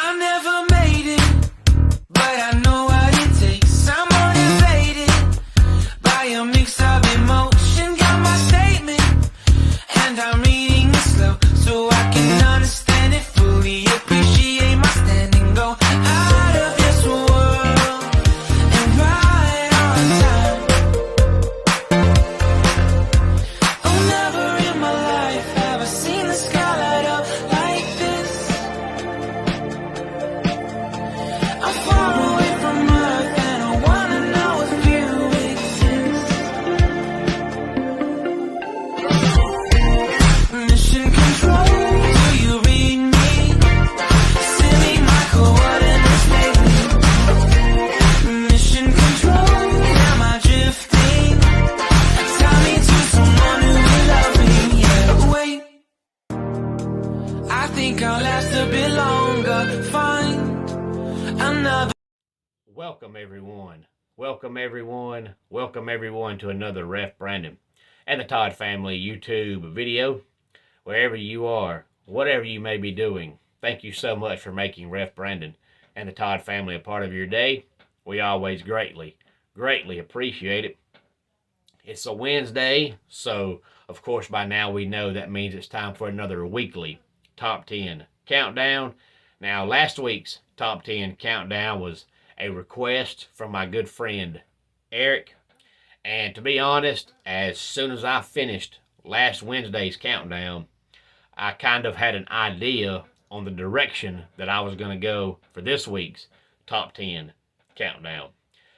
I never made it, but I know what it takes. I'm motivated by a mix of emotion. Got my statement, and I'm reading it slow so I can understand it fully. Appreciate my standing, go out of this world and right on time. Oh, never in my life have I seen the sky light up like this. I'm far away from Earth and I wanna know if you exist. Mission control, do you read me? Send me my coordinates lately. Mission control, am I drifting? Tell me to someone who will love me. Yeah, wait, I think I'll last a bit longer. Find another. Welcome everyone. Welcome everyone to another Ref Brandon and the Todd Family YouTube video. Wherever you are, whatever you may be doing, thank you so much for making Ref Brandon and the Todd Family a part of your day. We always greatly appreciate it. It's a Wednesday, so of course by now we know that means it's time for another weekly Top 10 Countdown. Now last week's Top 10 Countdown was a request from my good friend Eric, and to be honest, as soon as I finished last Wednesday's countdown, I kind of had an idea on the direction that I was going to go for this week's Top 10 Countdown.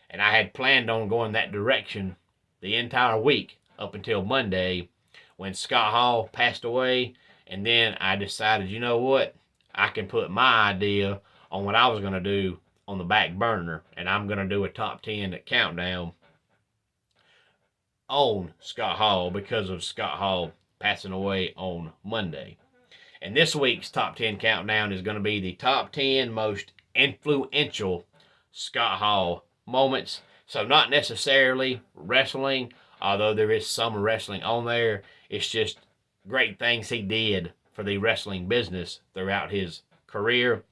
And I had planned on going that direction the entire week up until Monday when Scott Hall passed away. And then I decided, you know what? I can put my idea on what I was going to do on the back burner. And I'm going to do a Top 10 Countdown on Scott Hall because of Scott Hall passing away on Monday. And this week's Top 10 Countdown is going to be the top 10 most influential Scott Hall moments. So not necessarily wrestling, although there is some wrestling on there. It's just great things he did for the wrestling business throughout his career.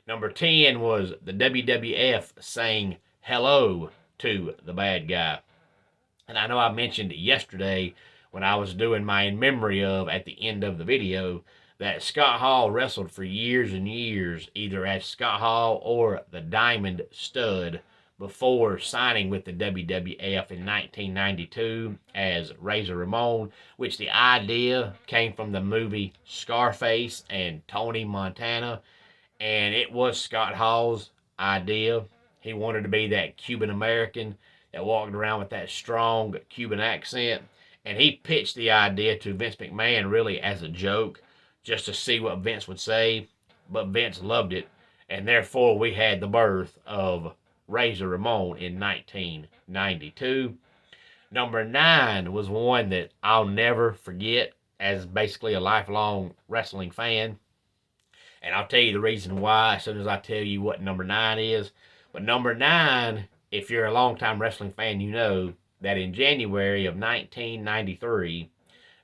Number 10 was the WWF saying hello to the bad guy. And I know I mentioned yesterday when I was doing my in memory of at the end of the video that Scott Hall wrestled for years and years, either as Scott Hall or the Diamond Stud, before signing with the WWF in 1992 as Razor Ramon, which the idea came from the movie Scarface and Tony Montana, and it was Scott Hall's idea. He wanted to be that Cuban American that walked around with that strong Cuban accent, and he pitched the idea to Vince McMahon really as a joke, just to see what Vince would say, but Vince loved it, and therefore we had the birth of Razor Ramon in 1992. Number 9 was one that I'll never forget as basically a lifelong wrestling fan, and I'll tell you the reason why as soon as I tell you what number 9 is. But number 9, if you're a longtime wrestling fan, you know that in January of 1993,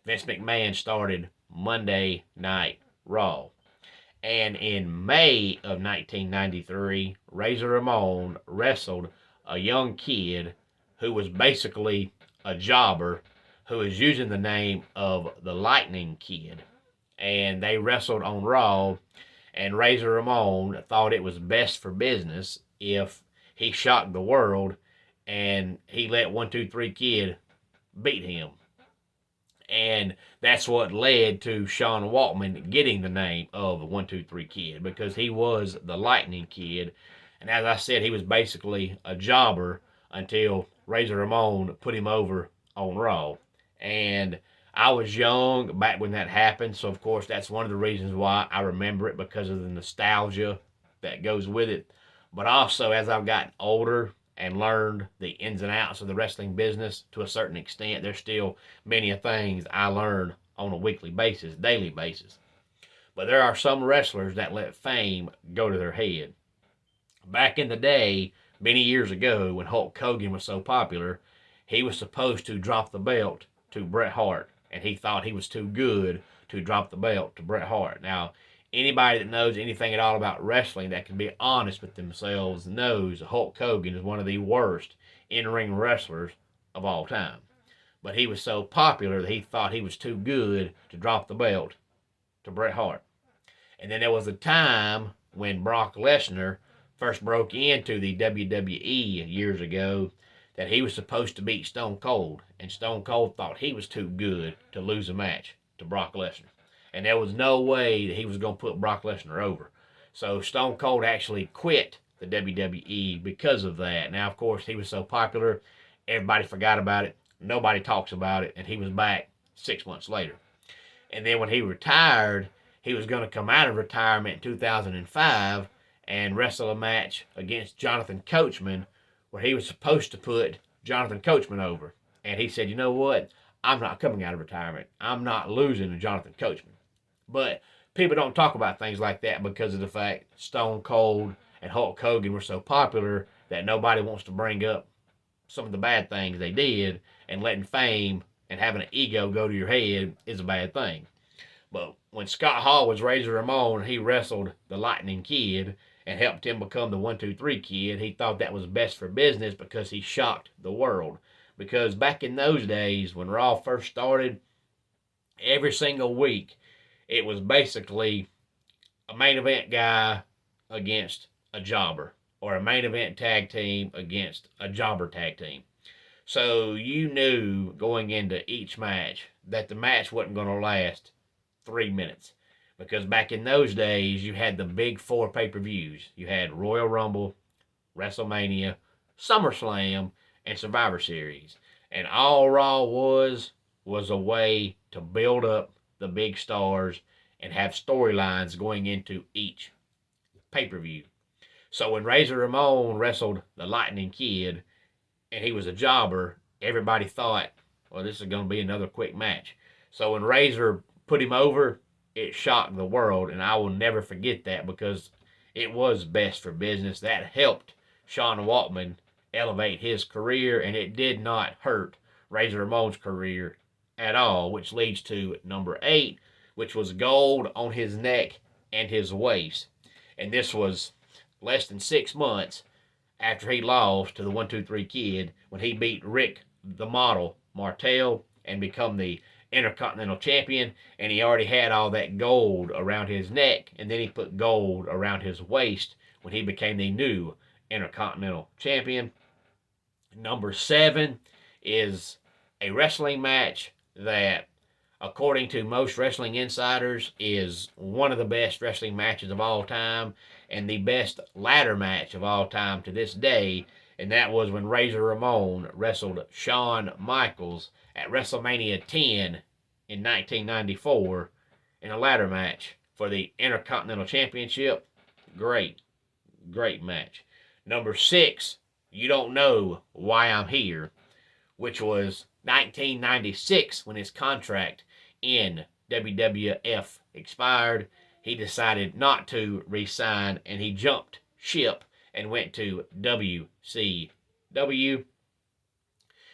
Vince McMahon started Monday Night Raw. And in May of 1993, Razor Ramon wrestled a young kid who was basically a jobber who was using the name of the Lightning Kid. And they wrestled on Raw, and Razor Ramon thought it was best for business if he shocked the world and he let 1-2-3 Kid beat him. And that's what led to Sean Waltman getting the name of 1-2-3 Kid, because he was the Lightning Kid. And as I said, he was basically a jobber until Razor Ramon put him over on Raw. And I was young back when that happened, so of course that's one of the reasons why I remember it, because of the nostalgia that goes with it. But also, as I've gotten older and learned the ins and outs of the wrestling business to a certain extent, there's still many things I learn on a weekly basis, daily basis. But there are some wrestlers that let fame go to their head. Back in the day, many years ago, when Hulk Hogan was so popular, he was supposed to drop the belt to Bret Hart, and he thought he was too good to drop the belt to Bret Hart. Now, Anybody that knows anything at all about wrestling that can be honest with themselves knows Hulk Hogan is one of the worst in-ring wrestlers of all time. But he was so popular that he thought he was too good to drop the belt to Bret Hart. And then there was a time when Brock Lesnar first broke into the WWE years ago that he was supposed to beat Stone Cold. And Stone Cold thought he was too good to lose a match to Brock Lesnar. And there was no way that he was going to put Brock Lesnar over. So Stone Cold actually quit the WWE because of that. Now, of course, he was so popular, everybody forgot about it. Nobody talks about it. And he was back 6 months later. And then when he retired, he was going to come out of retirement in 2005 and wrestle a match against Jonathan Coachman where he was supposed to put Jonathan Coachman over. And he said, you know what? I'm not coming out of retirement. I'm not losing to Jonathan Coachman. But people don't talk about things like that because of the fact Stone Cold and Hulk Hogan were so popular that nobody wants to bring up some of the bad things they did, and letting fame and having an ego go to your head is a bad thing. But when Scott Hall was Razor Ramon, he wrestled the Lightning Kid and helped him become the 1-2-3 Kid. He thought that was best for business because he shocked the world. Because back in those days, when Raw first started, every single week, it was basically a main event guy against a jobber, or a main event tag team against a jobber tag team. So you knew going into each match that the match wasn't going to last 3 minutes. Because back in those days, you had the big 4 pay-per-views. You had Royal Rumble, WrestleMania, SummerSlam, and Survivor Series. And all Raw was a way to build up the big stars and have storylines going into each pay-per-view. So when Razor Ramon wrestled the Lightning Kid and he was a jobber, everybody thought, well, this is going to be another quick match. So when Razor put him over, it shocked the world, and I will never forget that because it was best for business. That helped Sean Waltman elevate his career, and it did not hurt Razor Ramon's career at all, which leads to number 8, which was gold on his neck and his waist. And this was less than 6 months after he lost to the 1-2-3 Kid when he beat Rick the Model Martel and become the Intercontinental Champion, and he already had all that gold around his neck, and then he put gold around his waist when he became the new Intercontinental Champion. Number 7 is a wrestling match that, according to most wrestling insiders, is one of the best wrestling matches of all time and the best ladder match of all time to this day, and that was when Razor Ramon wrestled Shawn Michaels at WrestleMania 10 in 1994 in a ladder match for the Intercontinental Championship. Great match. Number 6, You Don't Know Why I'm Here, which was 1996 when his contract in WWF expired. He decided not to re-sign, and he jumped ship and went to WCW.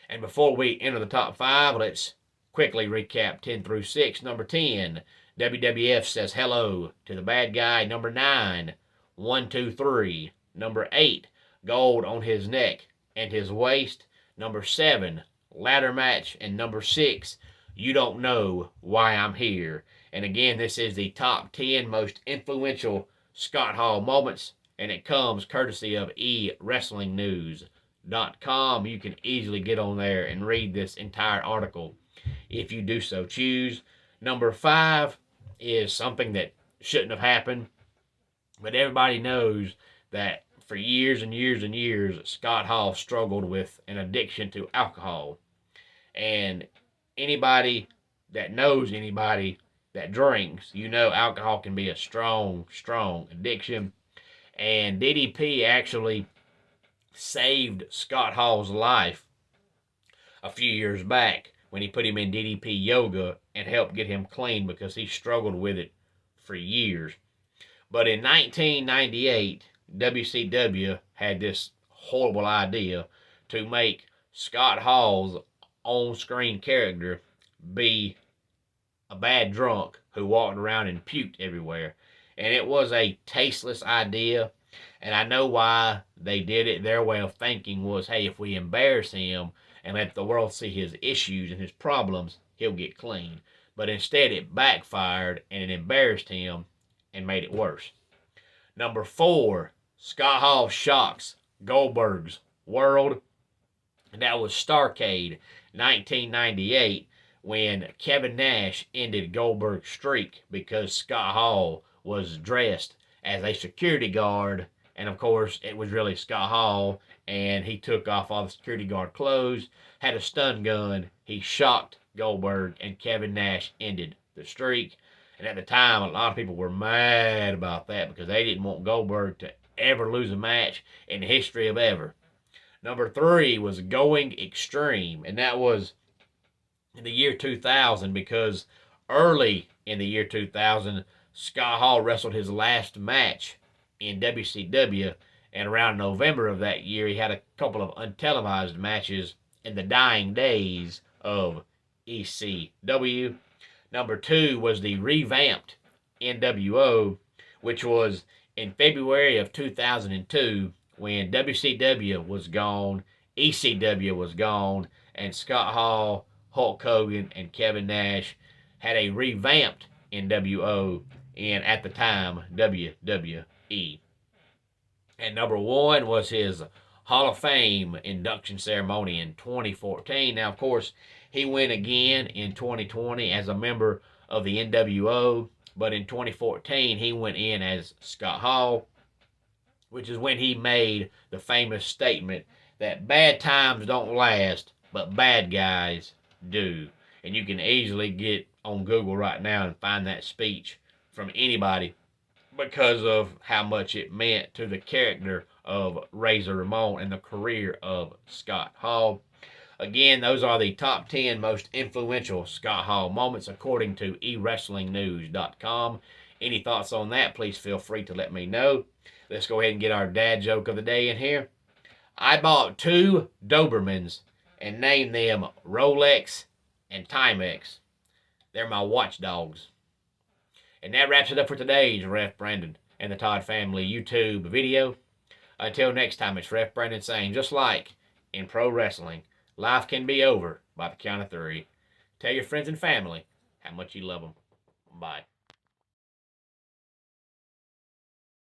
And before we enter the top 5, let's quickly recap 10 through 6. Number 10, WWF says hello to the bad guy. Number 9, 1-2-3. Number 8, gold on his neck and his waist. Number 7, ladder match. And number 6, You Don't Know Why I'm Here. And again, this is the top 10 most influential Scott Hall moments, and it comes courtesy of eWrestlingNews.com. You can easily get on there and read this entire article if you do so choose. Number 5 is something that shouldn't have happened, but everybody knows that for years and years and years, Scott Hall struggled with an addiction to alcohol. And anybody that knows anybody that drinks, you know alcohol can be a strong addiction. And DDP actually saved Scott Hall's life a few years back when he put him in DDP yoga and helped get him clean because he struggled with it for years. But in 1998, WCW had this horrible idea to make Scott Hall's on-screen character be a bad drunk who walked around and puked everywhere. And it was a tasteless idea. And I know why they did it. Their way of thinking was, hey, if we embarrass him and let the world see his issues and his problems, he'll get clean. But instead, it backfired and it embarrassed him and made it worse. Number 4, Scott Hall shocks Goldberg's world. And that was Starrcade 1998 when Kevin Nash ended Goldberg's streak because Scott Hall was dressed as a security guard. And of course, it was really Scott Hall, and he took off all the security guard clothes, had a stun gun. He shocked Goldberg, and Kevin Nash ended the streak. And at the time, a lot of people were mad about that because they didn't want Goldberg to ever lose a match in the history of ever. Number 3 was Going Extreme, and that was in the year 2000 because early in the year 2000, Scott Hall wrestled his last match in WCW, and around November of that year, he had a couple of untelevised matches in the dying days of ECW. Number 2 was the revamped NWO, which was in February of 2002 when WCW was gone, ECW was gone, and Scott Hall, Hulk Hogan, and Kevin Nash had a revamped NWO in, at the time, WWE. And number 1 was his Hall of Fame induction ceremony in 2014. Now, of course, he went again in 2020 as a member of the NWO, but in 2014, he went in as Scott Hall, which is when he made the famous statement that bad times don't last, but bad guys do. And you can easily get on Google right now and find that speech from anybody because of how much it meant to the character of Razor Ramon and the career of Scott Hall. Again, those are the top 10 most influential Scott Hall moments according to eWrestlingNews.com. Any thoughts on that, please feel free to let me know. Let's go ahead and get our dad joke of the day in here. I bought 2 Dobermans and named them Rolex and Timex. They're my watchdogs. And that wraps it up for today's Ref Brandon and the Todd Family YouTube video. Until next time, it's Ref Brandon saying, just like in pro wrestling, life can be over by the count of 3. Tell your friends and family how much you love them. Bye.